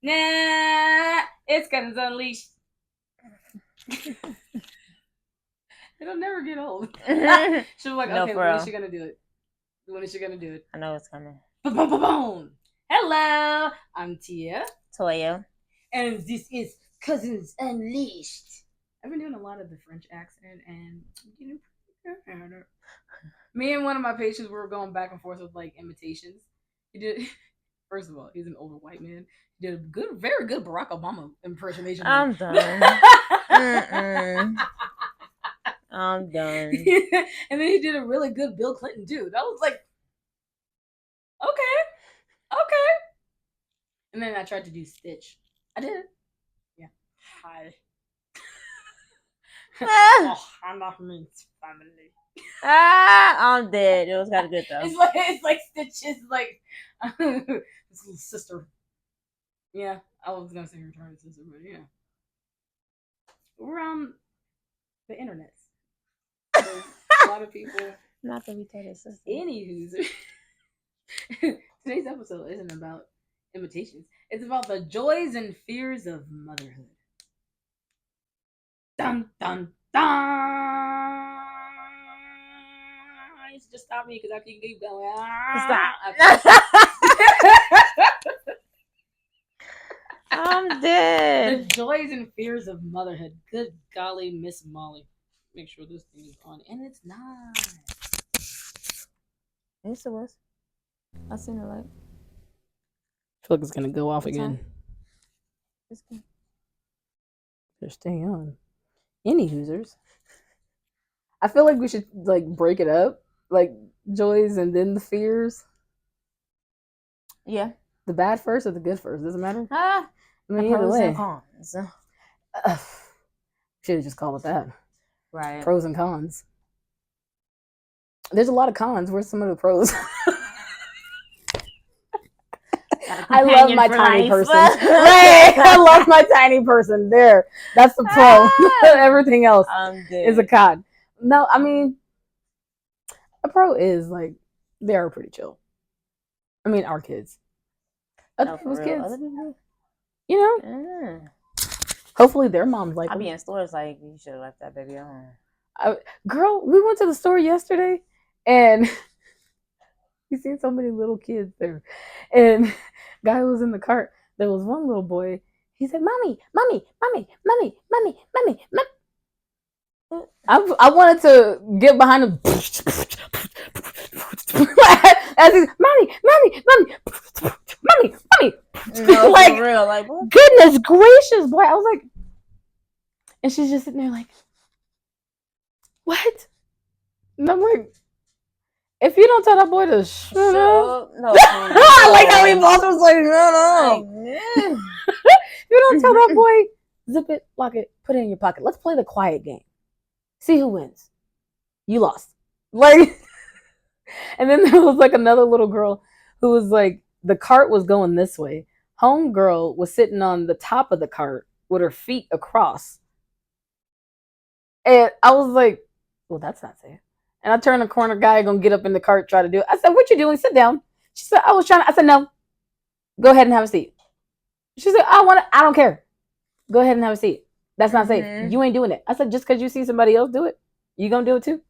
Nah, it's because it's unleashed. It'll never get old. She'll be like, No, okay, for when real. is she gonna do it? When is she gonna do it? I know it's coming. Boom, boom, boom, boom. Hello, I'm Tia. Toya. And this is Cousins Unleashed. I've been doing a lot of the French accent and you know, me and one of my patients were going back and forth with like imitations. He did. First of all, he's an older white man. He did a good, very good Barack Obama impersonation. I'm done. I'm done. And then he did a really good Bill Clinton too. That was like, okay. And then I tried to do Stitch. I did it. Yeah. Hi. Oh, I'm not Min's family. I'm dead. It was kind of good though. It's like Stitch is like his little sister. Yeah, I was gonna say her retarded sister, but yeah. We're on the internet. So a lot of people. Not the retarded sister. Anywho, today's episode isn't about imitations. It's about the joys and fears of motherhood. Dun dun dun! Just stop me because I can keep going. Stop. I'm dead. The joys and fears of motherhood. Good golly, Miss Molly. Make sure this thing is on. And it's not. Yes, it was. I seen the light. I feel like it's going to go off again. It's good. They're staying on. Any hoosers. I feel like we should like break it up. Like joys and then the fears. Yeah. The bad first or the good first? Doesn't matter. I mean, the pros and cons. Should have just called it that. Right. Pros and cons. There's a lot of cons. Where's some of the pros? I love my tiny person. Right. I love my tiny person. There. That's the pro. Everything else is a con. No, I mean, a pro is like, they are pretty chill. I mean, our kids. Other people's kids. You know? Hopefully their moms like I be in stores like, you should have left that baby on. Girl, we went to the store yesterday and we seen so many little kids there. And guy was in the cart. There was one little boy. He said, Mommy. I wanted to get behind him. As he's, Mommy. No, like, for real, like, what? Goodness gracious, boy. I was like, and she's just sitting there like, what? And I'm like, if you don't tell that boy to shut up. No. I like how he both was like, no. If you don't tell that boy, zip it, lock it, put it in your pocket. Let's play the quiet game. See who wins. You lost. Like, and then there was like another little girl who was like, the cart was going this way. Homegirl was sitting on the top of the cart with her feet across. And I was like, well, that's not safe. And I turned the corner, guy gonna get up in the cart, try to do it. I said, what you doing? Sit down. She said, I said, no. Go ahead and have a seat. She said, I don't care. Go ahead and have a seat. That's not safe. You ain't doing it. I said, just because you see somebody else do it, you gonna do it too?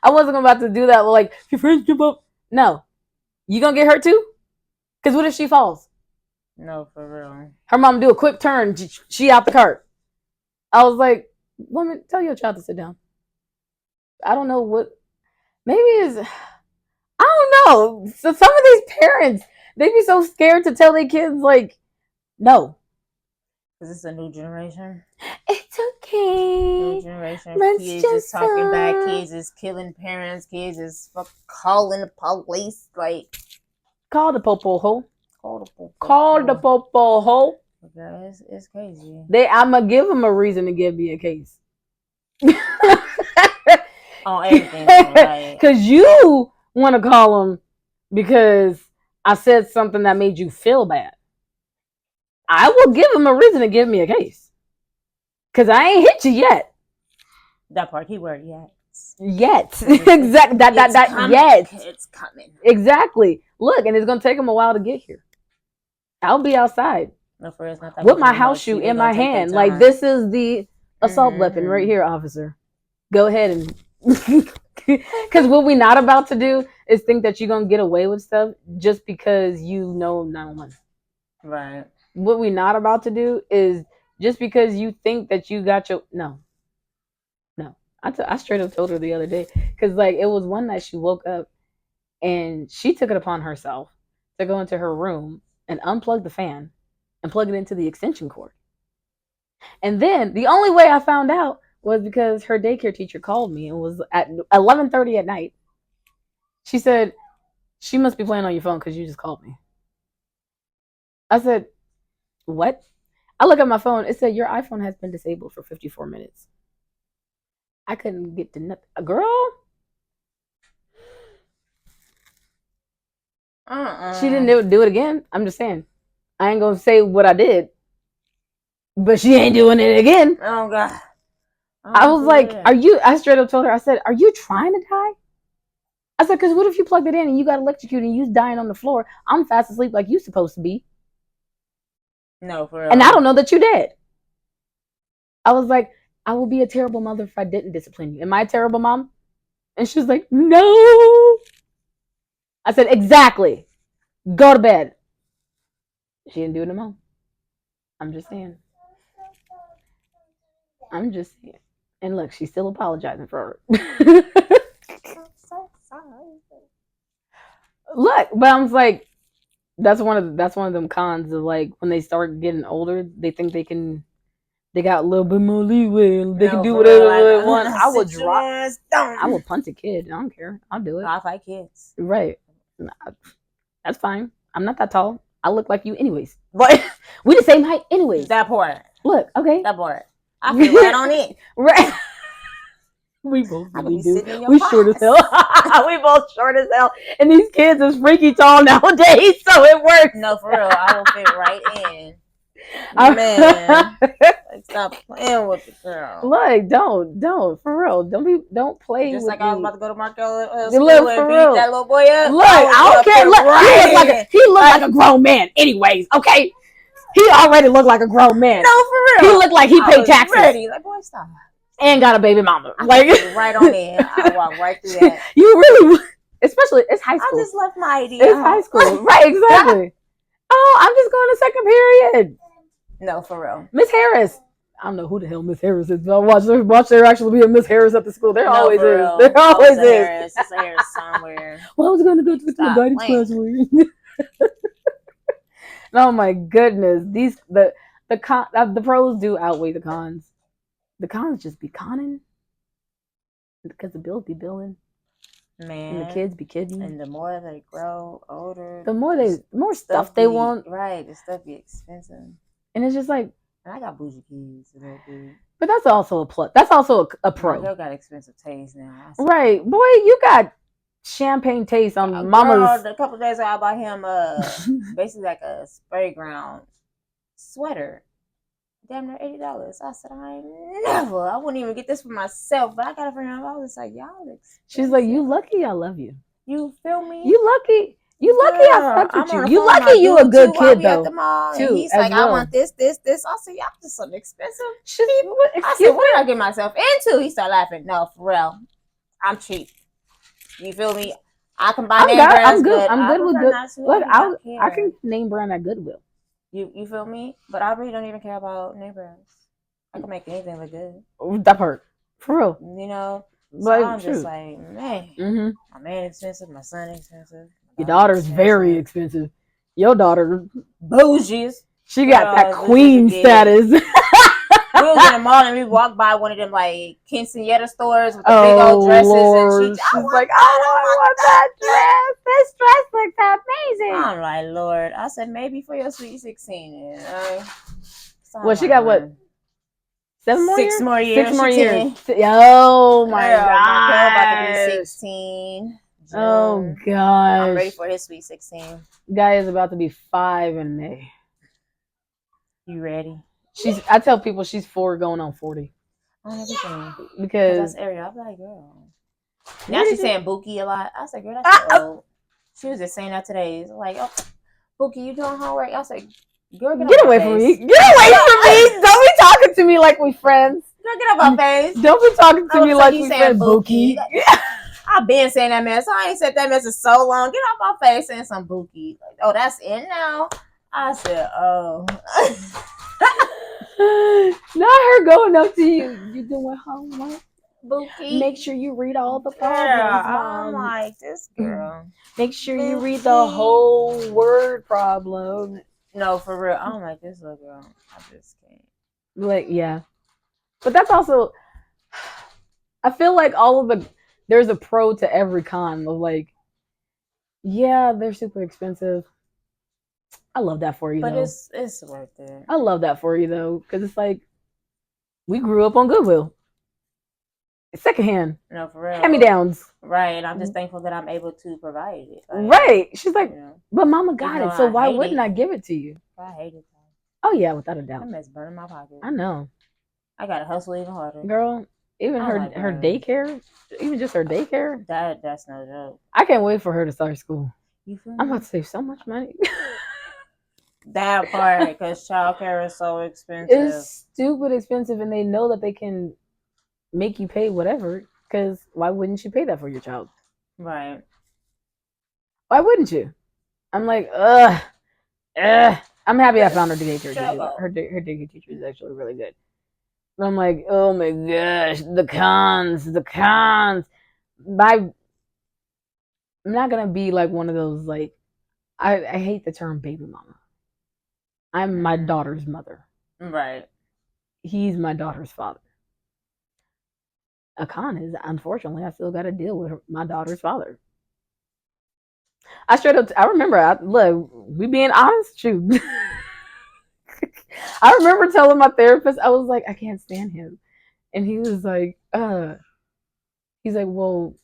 I wasn't about to do that. Like, your friends jump up. No. You gonna get hurt too? Because what if she falls? No, for real. Her mom do a quick turn. She out the cart. I was like, woman, tell your child to sit down. I don't know what. Maybe it's. I don't know. So some of these parents, they be so scared to tell their kids, like, no. Because it's a new generation. It's okay. New generation. Kids is talking back. Kids is killing parents. Kids is calling the police. Like, call the popo hole. Call the popo hole. Okay, it's crazy. I'm going to give them a reason to give me a case. On everything. Because you want to call them because I said something that made you feel bad. I will give them a reason to give me a case. Because I ain't hit you yet. That part, keyword, yet. Exactly. Yet. It's coming. Exactly. Look, and it's going to take them a while to get here. I'll be outside. No, for it's not that with my house shoe in my hand. Like, this is the assault weapon right here, officer. Go ahead and because what we not about to do is think that you're gonna get away with stuff just because you know 911. Right. What we not about to do is just because you think that you got your no. I straight up told her the other day because like it was one night she woke up and she took it upon herself to go into her room and unplug the fan and plug it into the extension cord. And then the only way I found out was because her daycare teacher called me and was at 11:30 at night. She said, "She must be playing on your phone because you just called me." I said, "What?" I look at my phone. It said, "Your iPhone has been disabled for 54 minutes." I couldn't get to nothing. Girl. She didn't do it again. I'm just saying. I ain't going to say what I did. But she ain't doing it again. Oh, God. I was like, I straight up told her, I said, "Are you trying to die?" I said, "Because what if you plugged it in and you got electrocuted and you dying on the floor? I'm fast asleep like you supposed to be. No, for real. And I don't know that you did." I was like, "I will be a terrible mother if I didn't discipline you. Am I a terrible mom?" And she was like, "No." I said, "Exactly. Go to bed." She didn't do it no more. I'm just saying. And look, she's still apologizing for it. I'm so sorry. Look, but I was like, that's one of them cons of like when they start getting older, they think they got a little bit more leeway and they can do whatever they want. I will punt a kid. I don't care. I'll do it. I fight kids. Right. That's fine. I'm not that tall. I look like you anyways. But we the same height anyways. That part. Look, okay. That part. I feel right on it. Right. We both really do. We short as hell. We both short as hell. And these kids is freaky tall nowadays, so it works. No, for real. I will fit right in. Man. Stop playing with the girl. Look, don't. For real. Don't play just with like me. I was about to go to Markel school and beat that little boy up. Look, I don't care. Look, he looked like a grown man anyways, okay? He already looked like a grown man. No, for real. He looked like he paid taxes. Ready. Like, boy, stop. And got a baby mama. Like right on in. I walk right through that. You really, especially it's high school. I just left my ID. It's high school, right? Exactly. Oh, I'm just going to second period. No, for real. Miss Harris. I don't know who the hell Miss Harris is. But watch there actually be a Miss Harris at the school. There always is. There always is. It's a Harris somewhere. Well, I was going to go to the guidance class. Oh my goodness. The pros do outweigh the cons. The cons just be conning because the bills be billing, man, and the kids be kidding. And the more they grow older, the more stuff they want. Right, the stuff be expensive, and it's just like. And I got bougie kids, so that dude. But that's also a plus. That's also a pro. My girl got expensive taste now. Right, boy, you got champagne taste on mama's. A couple of days ago, I bought him basically like a spray ground sweater. Damn near $80. I said, I wouldn't even get this for myself, but I got it for him. I was like, y'all. She's like, you lucky I love you. You feel me? You lucky. You lucky I fucked with you. You lucky you a good kid though. Too, he's like, I want this. I said, y'all just something expensive. I said, what did I get myself into? He started laughing. No, for real. I'm cheap. You feel me? I can buy name brands. I'm good. I'm good with good. Look, I can name brand at Goodwill. You feel me? But I really don't even care about name brands. I can make anything look good. That part. For real. You know? So I'm just like, man. Mm-hmm. My man expensive. My son expensive. Your daughter's very expensive. Your daughter. Bougie. She got that queen status. We was in the mall and we walked by one of them like quinceañera stores with the big old dresses, Lord. And she's like, I want that dress. This dress looks amazing. I'm like, Lord. I said, maybe for your sweet 16. Well, she got what? 7 more years? 6 more years. 6 more years. Oh my God. My girl about to be 16. June. Oh gosh. I'm ready for his sweet 16. Guy is about to be 5 in May. You ready? I tell people she's 4 going on 40. On everything. Because that's Ariel. I'm like, girl. Now she's saying Buki a lot. I said, girl, that's old. She was just saying that today. It's like, oh, Buki, you doing homework? I said, Girl, get away from me. Get away from me. Don't be talking to me like we friends. Girl, get off my face. Don't be talking to me like we friends, Bookie. I've been saying that mess. I ain't said that mess in so long. Get off my face saying some Bookie. Like, oh, that's it now. I said, oh. Not her going up to you. You doing homework? Bookie. Make sure you read all the problems, I'm like, this girl. Make sure you read the whole word problem. No, for real. I'm like, this little girl. I just can't. Like, yeah. But that's also, I feel like there's a pro to every con of like, yeah, they're super expensive. I love that for you, but though. it's worth it. I love that for you, though, because it's like, we grew up on Goodwill. It's secondhand. No, for real. Hand-me-downs. Right. I'm just thankful that I'm able to provide it. Like, right. She's like, but mama got it, so why wouldn't I give it to you? I hate it. Oh, yeah, without a doubt. That mess burning my pocket. I know. I got to hustle even harder. Girl, even her daycare, even just her daycare. That's no joke. I can't wait for her to start school. You feel me? I'm about to save so much money. That part, because childcare is so expensive. It's stupid expensive, and they know that they can make you pay whatever, because why wouldn't you pay that for your child? Right. Why wouldn't you? I'm like, ugh. I'm happy I found her daycare teacher. Her daycare teacher is actually really good. But I'm like, oh my gosh, the cons. I'm not gonna be like one of those, like, I hate the term baby mama. I'm my daughter's mother. Right. He's my daughter's father. A con is, unfortunately, I still got to deal with my daughter's father. I remember, look, we being honest, shoot. I remember telling my therapist, I was like, I can't stand him. And he was like, he's like, well,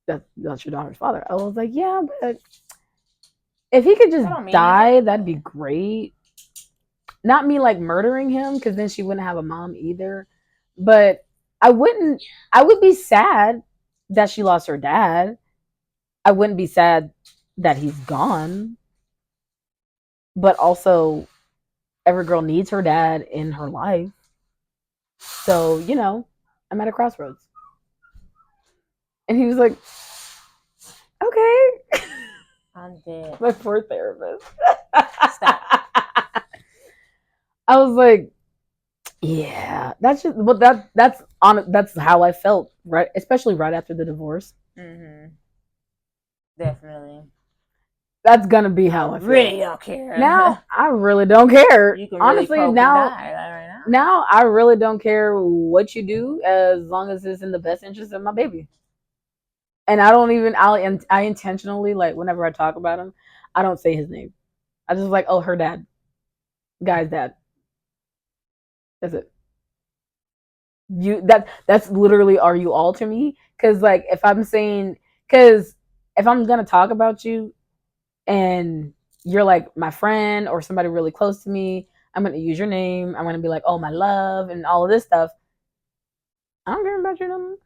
that's your daughter's father. I was like, yeah, but if he could just die, that'd be great. Not me like murdering him, because then she wouldn't have a mom either. But I would be sad that she lost her dad. I wouldn't be sad that he's gone. But also, every girl needs her dad in her life. So, I'm at a crossroads. And he was like, okay. I'm dead. My poor therapist. Stop. I was like, yeah, that's just, but that's how I felt, right? Especially right after the divorce. Mm-hmm. Definitely. That's gonna be how I feel. Really don't care. Now I really don't care. You can really honestly now. Right now I really don't care what you do, as long as it's in the best interest of my baby. And I intentionally, like, whenever I talk about him, I don't say his name. I just like, oh, her dad, guy's dad. That's it. That's literally, are you all to me? Because like, if I'm gonna talk about you and you're like my friend or somebody really close to me, I'm gonna use your name. I'm gonna be like, oh, my love, and all of this stuff. I don't care about you no more.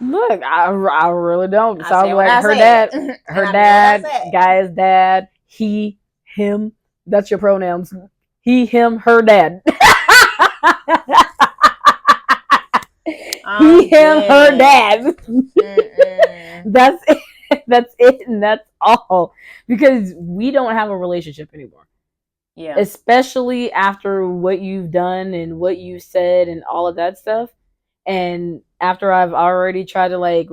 Look, I really don't. So I'm like, her dad, guy's dad, he, him. That's your pronouns. He, him, her dad. He, him, her dad. That's it. That's it, and that's all. Because we don't have a relationship anymore. Yeah. Especially after what you've done and what you said and all of that stuff. And after I've already tried to, like,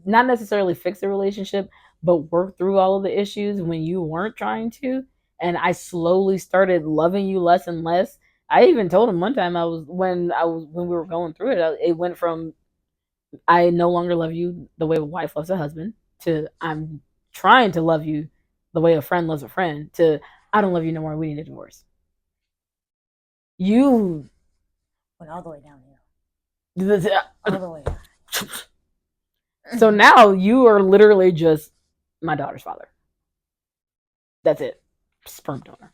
not necessarily fix the relationship, but work through all of the issues when you weren't trying to. And I slowly started loving you less and less. I even told him one time when we were going through it, it went from I no longer love you the way a wife loves a husband to I'm trying to love you the way a friend loves a friend to I don't love you no more. We need a divorce. You went all the way down here. All the way down. So now you are literally just my daughter's father. That's it. Sperm donor.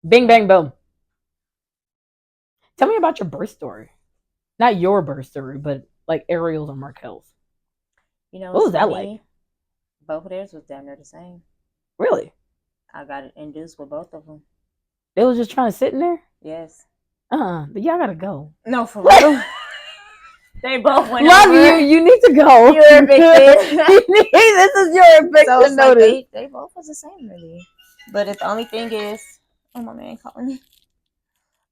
Bing, bang, boom. Tell me about your birth story. Not your birth story, but like Ariel's or Markel's. What was that like? Both of theirs was damn near the same. Really? I got it induced with both of them. They was just trying to sit in there? Yes. But y'all gotta go. No, for real. They both went Love over. you need to go. You're evicted. This is your eviction So it's notice. like they both was the same, really. But the only thing is, oh, my man calling me.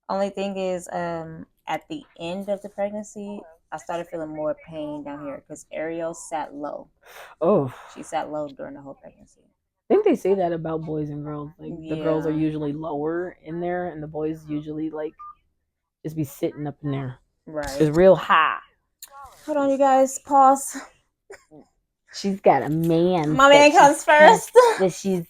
Only thing is, at the end of the pregnancy, I started feeling more pain down here because Ariel sat low. Oh. She sat low during the whole pregnancy. I think they say that about boys and girls. Like the girls are usually lower in there, and the boys usually like just be sitting up in there. Right. It's real high. Hold on, you guys. Pause. She's got a man. My man comes first. That she's